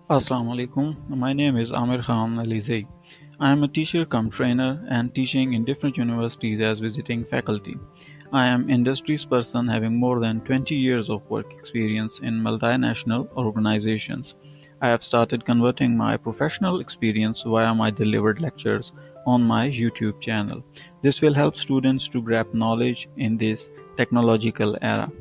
Alaikum. My name is Aamer Alyzaee. I am a teacher cum trainer and teaching in different universities as visiting faculty. I am industries person having more than 20 years of work experience in multinational organizations. I have started converting my professional experience via my delivered lectures on my YouTube channel. This will help students to grab knowledge in this technological era.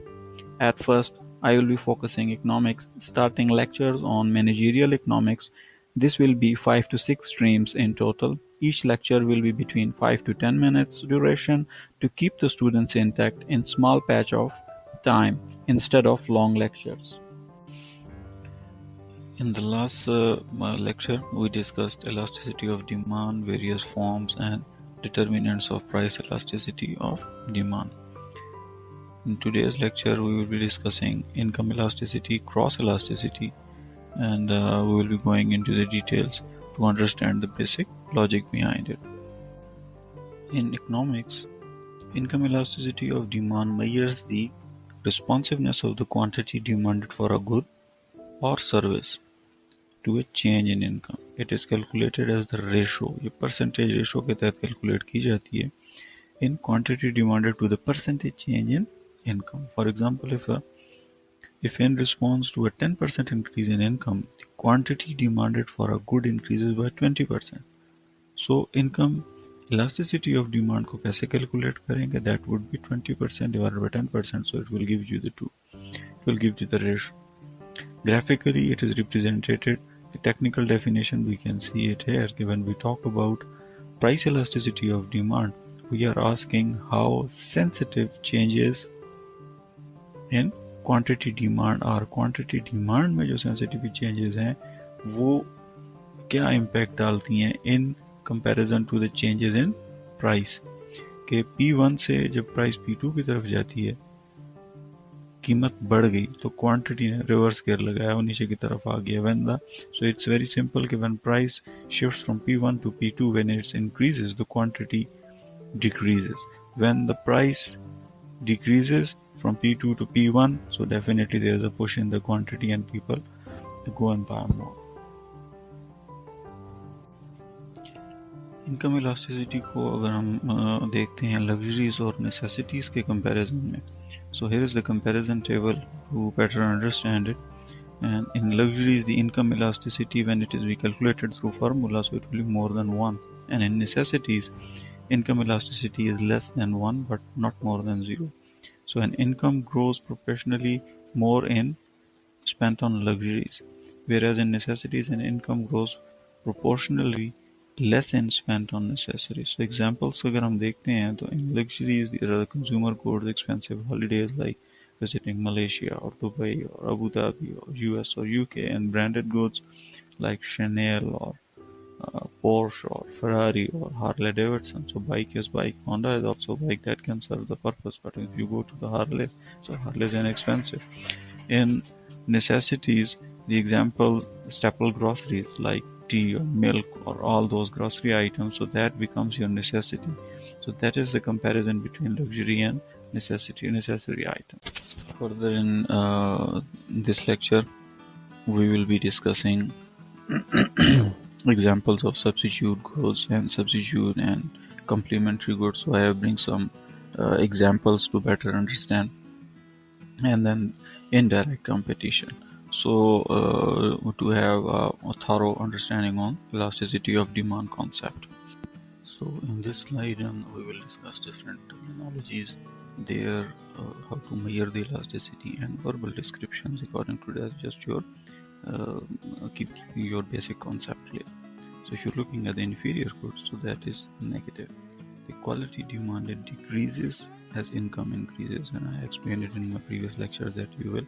At first, I will be focusing economics, starting lectures on managerial economics. This will be 5 to 6 streams in total. Each lecture will be between 5 to 10 minutes duration to keep the students intact in small patch of time instead of long lectures. In the last lecture, we discussed elasticity of demand, various forms and determinants of price elasticity of demand. In today's lecture, we will be discussing income elasticity, cross elasticity, and we will be going into the details to understand the basic logic behind it. In economics, income elasticity of demand measures the responsiveness of the quantity demanded for a good or service to a change in income. It is calculated as the ratio. ये percentage ratio के तहत calculate की जाती है in quantity demanded to the percentage change in income. For example, if in response to a 10% increase in income, the quantity demanded for a good increases by 20%. So income elasticity of demand को कैसे calculate करेंगे? That would be 20% divided by 10%. So it will give you the two. It will give you the ratio. Graphically, it is represented. The technical definition we can see it here. When we talk about price elasticity of demand, we are asking how sensitive changes in quantity demand और quantity demand में जो sensitive changes हैं वो क्या impact डालती हैं in comparison to the changes in price के P1 से जब प्राइस P2 की तरफ जाती है कीमत बढ़ गई तो क्वांटिटी ने रिवर्स गियर लगाया और नीचे की तरफ आ गया when the so it's very simple कि when price shifts from P1 to P2 when it's increases the quantity decreases. When the price decreases from P2 to P1, so definitely there is a push in the quantity and people go and buy more. Income elasticity को अगर हम देखते हैं luxuries और necessities के comparison में, so here is the comparison table to better understand it. And in luxuries, the income elasticity when it is recalculated through formula, so it will be more than 1. And in necessities, income elasticity is less than 1 but not more than 0. So an income grows proportionally more in spent on luxuries, whereas in necessities an income grows proportionally less in spent on necessities. So examples अगर हम देखते हैं तो in luxuries there are consumer goods, expensive holidays like visiting Malaysia or Dubai or Abu Dhabi or US or UK, and branded goods like Chanel or Porsche or Ferrari or Harley Davidson. So bike is bike. Honda is also bike that can serve the purpose. But if you go to the Harley, so Harley is inexpensive. In necessities, the examples staple groceries like tea or milk or all those grocery items. So that becomes your necessity. So that is the comparison between luxury and necessary items. Further in this lecture, we will be discussing examples of substitute goods and substitute and complementary goods. So I have bring some examples to better understand, and then indirect competition. So to have a thorough understanding on elasticity of demand concept. So in this slide, we will discuss different terminologies there, how to measure the elasticity and verbal descriptions according to that. Just your keeping your basic concept clear. So if you're looking at the inferior goods, so that is negative. The quality demanded decreases as income increases, and I explained it in my previous lectures that you will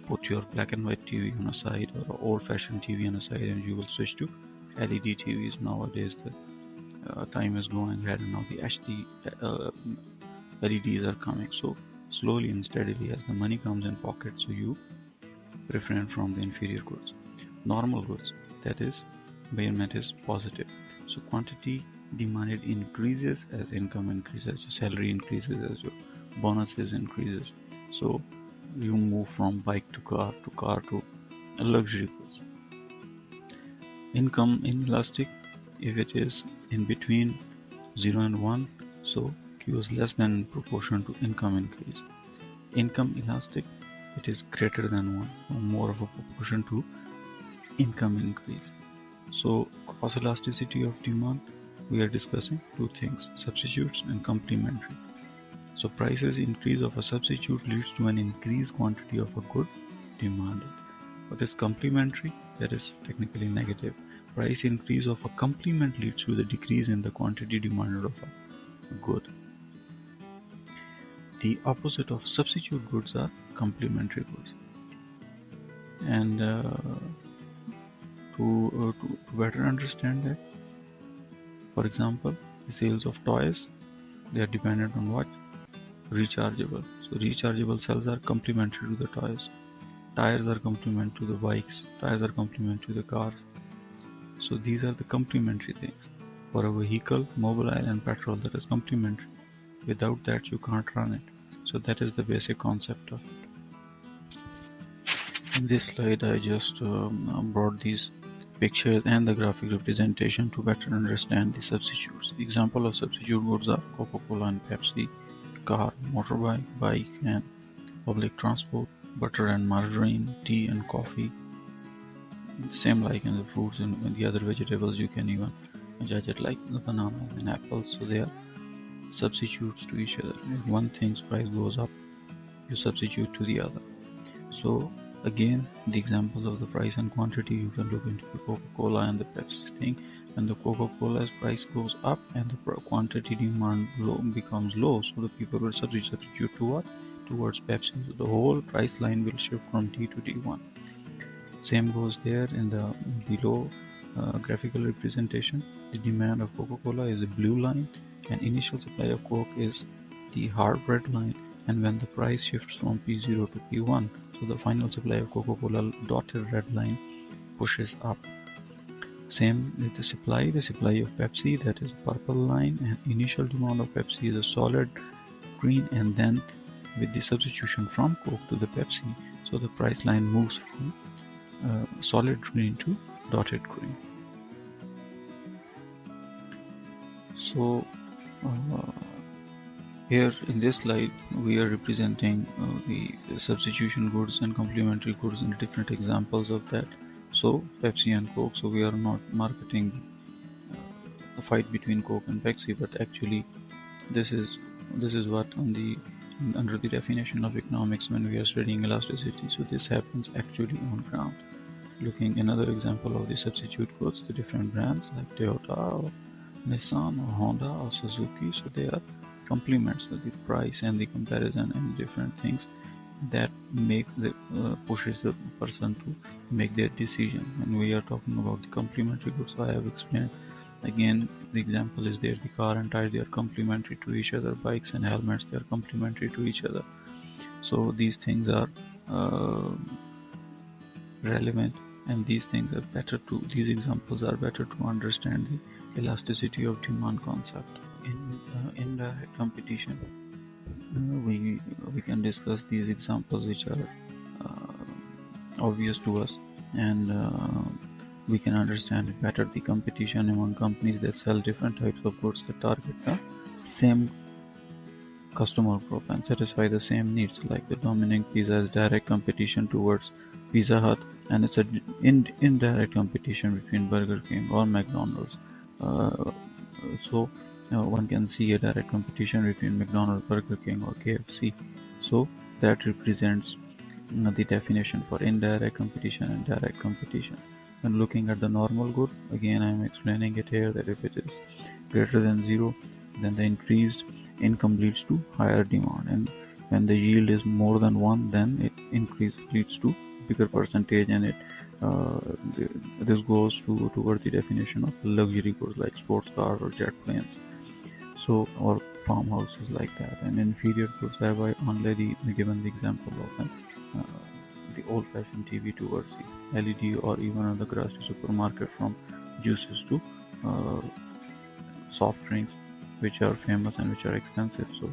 put your black and white TV on a side or old-fashioned TV on a side, and you will switch to LED TVs. Nowadays the time is going ahead, and now the HD LEDs are coming. So slowly and steadily as the money comes in pocket, so you refrain from the inferior goods. Normal goods, that is measurement is positive. So quantity demanded increases as income increases, your salary increases as your bonuses increases. So you move from bike to car to luxury goods. Income inelastic if it is in between 0 and 1, so Q is less than proportion to income increase. Income elastic, it is greater than 1, or more of a proportion to income increase. So cross elasticity of demand, we are discussing two things, substitutes and complementary. So prices increase of a substitute leads to an increased quantity of a good demanded. What is complementary? That is technically negative. Price increase of a complement leads to the decrease in the quantity demanded of a good. The opposite of substitute goods are complementary goods. And to better understand that, for example, the sales of toys, they are dependent on what? Rechargeable. So rechargeable cells are complementary to the toys. Tires are complementary to the bikes. Tires are complementary to the cars. So these are the complementary things. For a vehicle, mobile and petrol, that is complementary. Without that, you can't run it. So that is the basic concept of it. In this slide, I just brought these pictures and the graphic representation to better understand the substitutes. Example of substitute goods are Coca-Cola and Pepsi, car, motorbike, bike and public transport, butter and margarine, tea and coffee. Same like in the fruits and the other vegetables, you can even judge it like the banana and apples. So they are substitutes to each other. If one thing's price goes up, you substitute to the other. So again, the examples of the price and quantity, you can look into the Coca-Cola and the Pepsi thing. When the Coca-Cola's price goes up and the quantity demand becomes low, so the people will substitute to what? Towards Pepsi. So the whole price line will shift from D to D1. Same goes there in the below graphical representation. The demand of Coca-Cola is the blue line and initial supply of Coke is the hard red line, and when the price shifts from P0 to P1, so the final supply of Coca-Cola dotted red line pushes up. Same with the supply of Pepsi, that is purple line, and initial demand of Pepsi is a solid green, and then with the substitution from Coke to the Pepsi, so the price line moves from solid green to dotted green. So here in this slide we are representing the substitution goods and complementary goods in different examples of that. So Pepsi and Coke, so we are not marketing the fight between Coke and Pepsi, but actually this is what under the definition of economics when we are studying elasticity. So this happens actually on ground. Looking another example of the substitute goods, the different brands like Toyota or Nissan or Honda or Suzuki, so they are complements of the price and the comparison and different things that make the pushes the person to make their decision. And we are talking about the complementary goods, so I have explained. Again, the example is there, the car and tire, they are complementary to each other. Bikes and helmets, they are complementary to each other. So these things are relevant, and these examples are better to understand the elasticity of demand concept. In indirect competition, we can discuss these examples which are obvious to us, and we can understand it better. The competition among companies that sell different types of goods that target the same customer group and satisfy the same needs, like the Dominic Pizza is direct competition towards Pizza Hut, and it's an indirect competition between Burger King or McDonald's. So one can see a direct competition between McDonald's, Burger King or KFC. So that represents the definition for indirect competition and direct competition. When looking at the normal good, again I am explaining it here that if it is greater than 0, then the increased income leads to higher demand, and when the yield is more than 1, then it leads to bigger percentage, and this goes toward the definition of luxury goods like sports cars or jet planes, so or farmhouses like that. And inferior goods, have I already given the example of the old-fashioned TV towards the LED, or even at the grocery supermarket, from juices to soft drinks, which are famous and which are expensive. So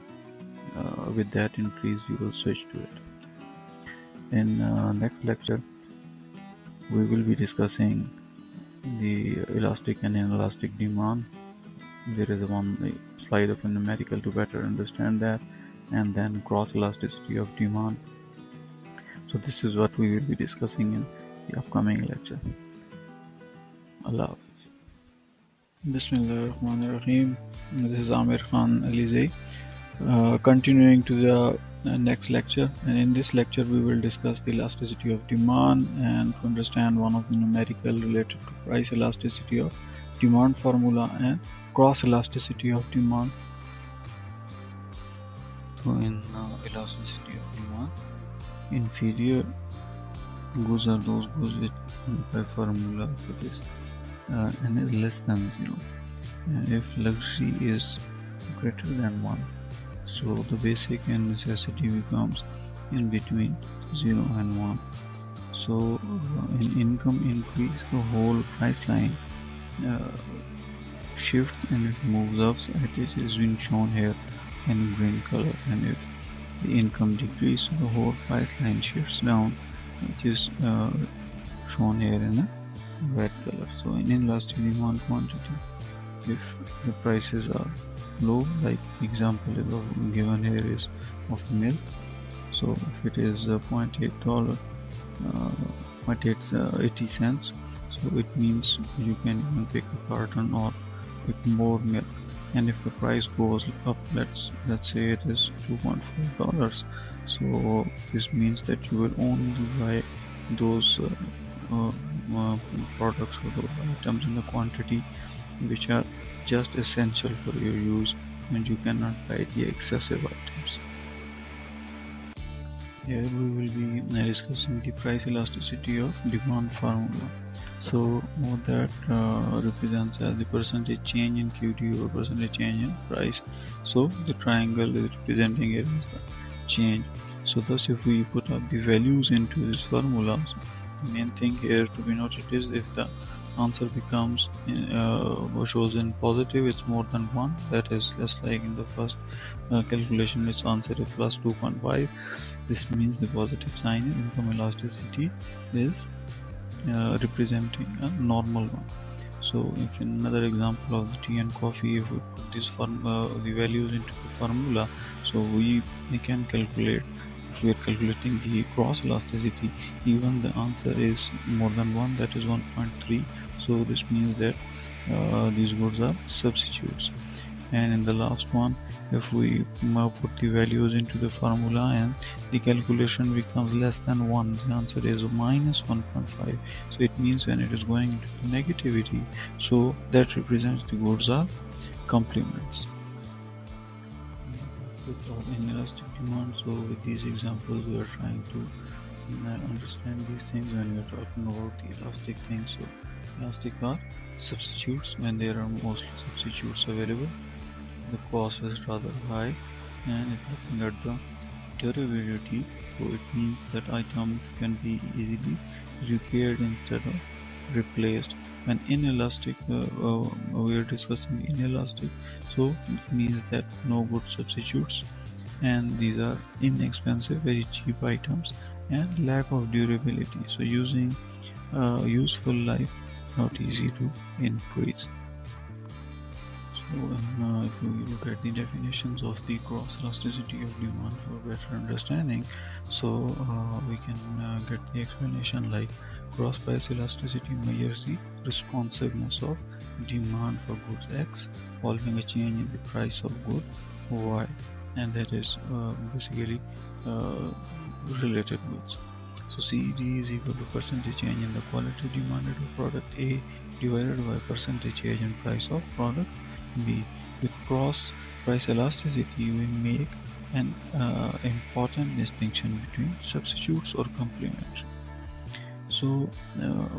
with that increase, you will switch to it. In next lecture, we will be discussing the elastic and inelastic demand. There is one slide of a numerical to better understand that, and then cross elasticity of demand. So this is what we will be discussing in the upcoming lecture. Allah Hafiz. Bismillah Rahim. This is Aamer Alyzaee. Continuing to the next lecture, and in this lecture we will discuss the elasticity of demand and to understand one of the numerical related to price elasticity of demand formula and cross elasticity of demand. So in elasticity of demand, inferior goods are those goods which by formula for this and is less than 0, and if luxury is greater than 1, so the basic and necessity becomes in between 0 and 1. So in income increase, the whole price line shifts and it moves up, it is being shown here in green color, and if the income decrease, the whole price line shifts down, which is shown here in a red color. So in inelastic demand quantity, if the prices are low, like example is given here is of milk, so if it is $0.8, 80 cents, so it means you can even pick a carton or pick more milk. And if the price goes up, let's say it is $2.4, so this means that you will only buy those products or those items in the quantity which are just essential for your use, and you cannot buy the excessive items. Here we will be discussing the price elasticity of demand formula. So that represents as the percentage change in QD or percentage change in price. So the triangle is representing here is the change. So thus if we put up the values into this formula, the main thing here to be noted is if the answer becomes shows in positive, it's more than 1, that is just like in the first calculation which answer is plus 2.5. This means the positive sign in income elasticity is representing a normal one. So if in another example of the tea and coffee, if we put this the values into the formula, so we can calculate, if we are calculating the cross elasticity, even the answer is more than 1, that is 1.3. so this means that these goods are substitutes. And in the last one, if we put the values into the formula and the calculation becomes less than 1, the answer is minus 1.5. So it means when it is going into the negativity, so that represents the goods are complements. In elastic demand, so with these examples we are trying to understand these things when we are talking about the elastic things. So elastic are substitutes when there are mostly substitutes available. The cost is rather high, and if looking at the durability, so it means that items can be easily repaired instead of replaced. When inelastic, we are discussing inelastic, so it means that no good substitutes, and these are inexpensive, very cheap items, and lack of durability. So using useful life not easy to increase. So if we look at the definitions of the cross elasticity of demand for better understanding, so we can get the explanation like cross price elasticity measures the responsiveness of demand for goods X following a change in the price of good Y, and that is basically related goods. So CD is equal to percentage change in the quality demanded of product A divided by percentage change in price of product B. With cross price elasticity, we make an important distinction between substitutes or complements. So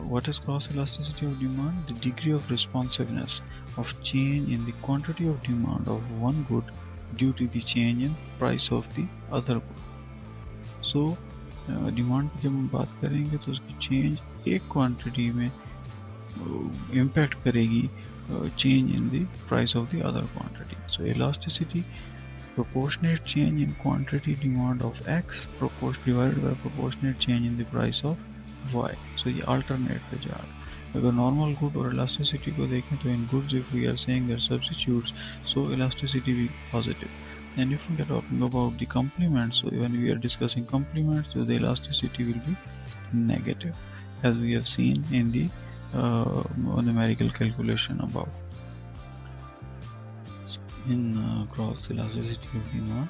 what is cross elasticity of demand? The degree of responsiveness of change in the quantity of demand of one good due to the change in price of the other good. So demand की जब हम बात करेंगे तो उसकी change एक quantity में impact करेगी change in the price of the other quantity. So elasticity, proportionate change in quantity demand of X divided by proportionate change in the price of Y. So ये alternate पे जा रहा है. अगर normal good और elasticity को देखें तो in goods if we are saying that substitutes, so elasticity will be positive. And if we are talking about the complements, so when we are discussing complements, so the elasticity will be negative, as we have seen in the numerical calculation above. So in cross elasticity of demand,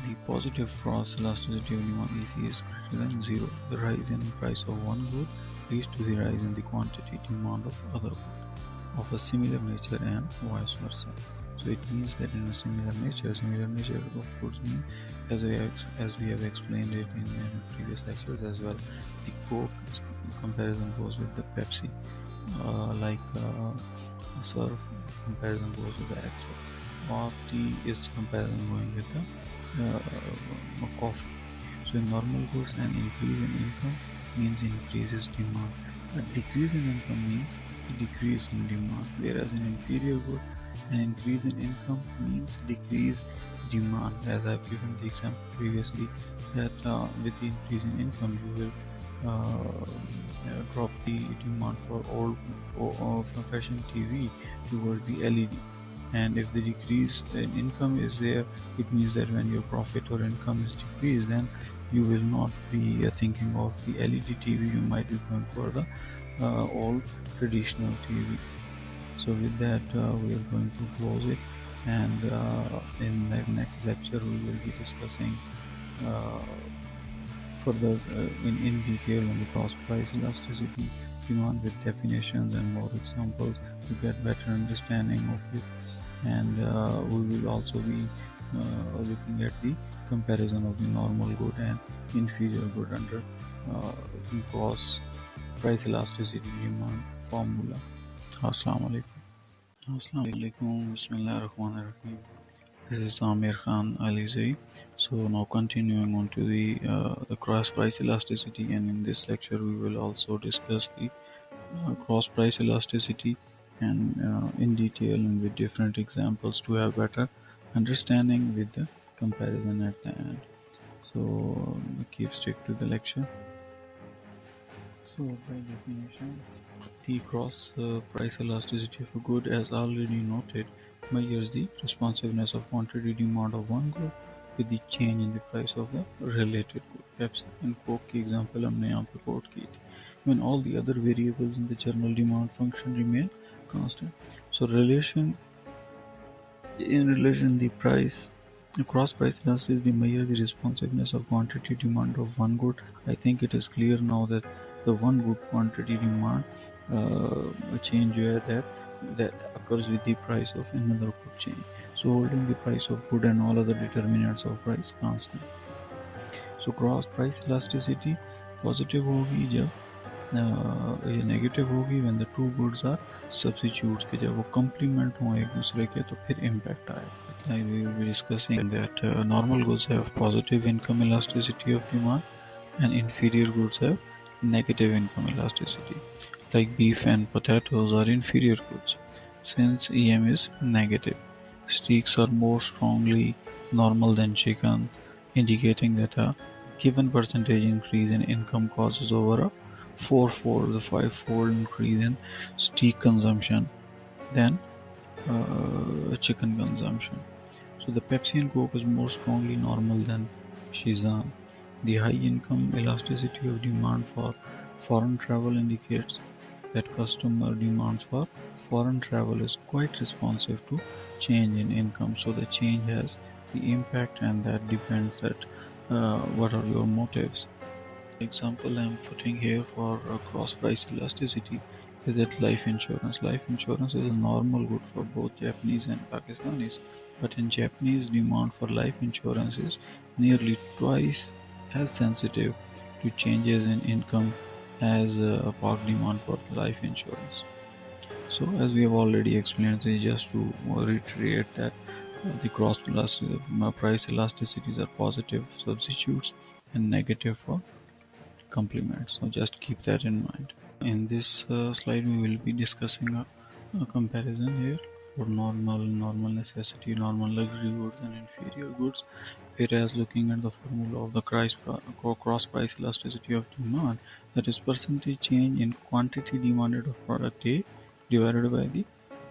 the positive cross elasticity of demand EC is greater than 0. The rise in price of one good leads to the rise in the quantity demand of other good of a similar nature and vice versa. So it means that in a similar nature of goods means, as we have explained it in previous lectures as well, the Coke comparison goes with the Pepsi, Surf comparison goes with the Excel, or tea is comparison going with the coffee. So in normal goods, an increase in income means increases demand. A decrease in income means decrease in demand. Whereas in inferior good, an increase in income means decrease demand. As I've given the example previously, that with the increase in income, you will drop the demand for old fashion TV towards the LED. And if the decrease in income is there, it means that when your profit or income is decreased, then you will not be thinking of the LED TV. You might be going for the old traditional TV. So with that, we are going to close it, and in the next lecture we will be discussing further in detail on the cost price elasticity demand with definitions and more examples to get better understanding of it. And we will also be looking at the comparison of the normal good and inferior good under the cost price elasticity demand formula. Assalam Alaikum. Bismillah Rahim. This is Aamer Alyzaee. So now continuing on to the cross price elasticity, and in this lecture we will also discuss the cross price elasticity and in detail and with different examples to have better understanding with the comparison at the end. So keep stick to the lecture. So by definition, the cross price elasticity of a good, as already noted, measures the responsiveness of quantity demand of one good with the change in the price of the related good. Pepsi and Coke की example हमने यहाँ पे quote की थी. When all the other variables in the general demand function remain constant. So in relation the price, the cross price elasticity measures the responsiveness of quantity demand of one good. I think it is clear now that the one good quantity demand change that occurs with the price of another good change. So holding the price of good and all other determinants of price constant. So cross price elasticity positive होगी जब ये negative होगी when the two goods are substitutes, कि जब वो complement हों एक दूसरे के तो फिर impact आएगा. Like we will be discussing that normal goods have positive income elasticity of demand and inferior goods have negative income elasticity. Like beef and potatoes are inferior goods since EM is negative. Steaks are more strongly normal than chicken, indicating that a given percentage increase in income causes over a four-fold, the five-fold increase in steak consumption than chicken consumption. So the Pepsi and Coke is more strongly normal than Shizan. The high income elasticity of demand for foreign travel indicates that customer demands for foreign travel is quite responsive to change in income. So the change has the impact, and that depends that what are your motives. Example I'm putting here for cross price elasticity is that life insurance. Life insurance is a normal good for both Japanese and Pakistanis, but in Japanese demand for life insurance is nearly twice as sensitive to changes in income as a Pak demand for life insurance. So as we have already explained, just to reiterate that the cross price elasticities are positive substitutes and negative for complements. So just keep that in mind. In this slide we will be discussing a comparison here for normal necessity, normal luxury goods and inferior goods, Whereas looking at the formula of the cross price elasticity of demand, that is percentage change in quantity demanded of product A divided by the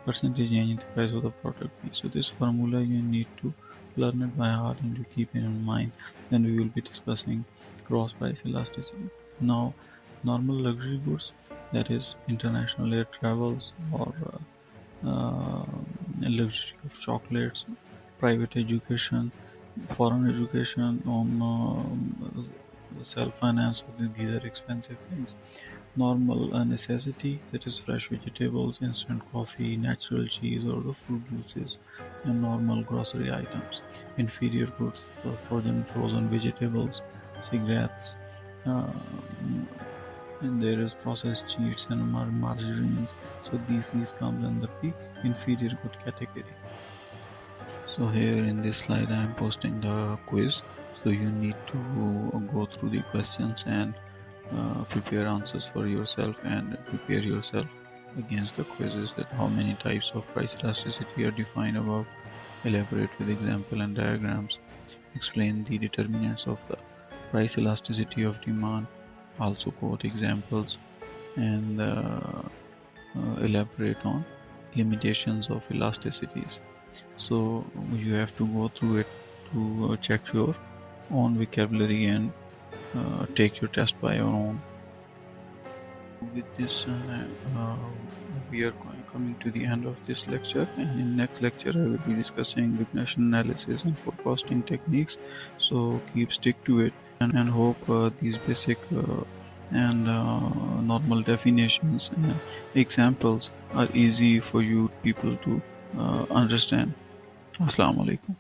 percentage change in the price of the product B. So this formula you need to learn it by heart and to keep it in mind. Then we will be discussing cross price elasticity. Now, normal luxury goods, that is international air travels or luxury of chocolates, private education, foreign education on self-finance. These are expensive things. Normal necessity, that is fresh vegetables, instant coffee, natural cheese or the fruit juices, and normal grocery items. Inferior goods, frozen vegetables, cigarettes, uh, and there is processed cheese and margarines. So these comes under the inferior good category. So here in this slide I am posting the quiz. So you need to go through the questions and prepare answers for yourself and prepare yourself against the quizzes, that how many types of price elasticity are defined above, elaborate with example and diagrams, explain the determinants of the price elasticity of demand, also quote examples, and elaborate on limitations of elasticities. So you have to go through it to check your own vocabulary and take your test by your own. With this, we are coming to the end of this lecture, and in next lecture I will be discussing regression analysis and forecasting techniques. So keep stick to it, and hope these basic and normal definitions and examples are easy for you people to understand. Assalamu alaikum.